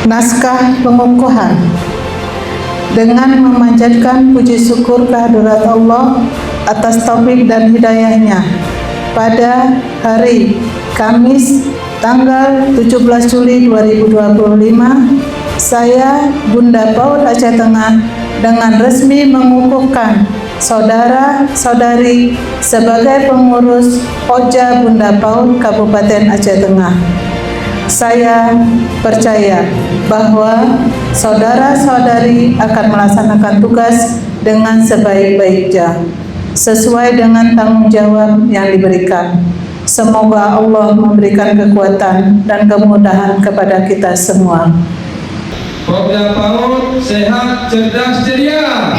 Naskah pengukuhan. Dengan memanjatkan puji syukur kehadirat Allah atas taufik dan hidayahnya, pada hari Kamis tanggal 17 Juli 2025, saya Bunda PAUD Aceh Tengah dengan resmi mengukuhkan saudara-saudari sebagai pengurus Oja Bunda PAUD Kabupaten Aceh Tengah. Saya percaya bahwa saudara-saudari akan melaksanakan tugas dengan sebaik-baiknya, sesuai dengan tanggung jawab yang diberikan. Semoga Allah memberikan kekuatan dan kemudahan kepada kita semua. Bunda PAUD sehat, cerdas, ceria.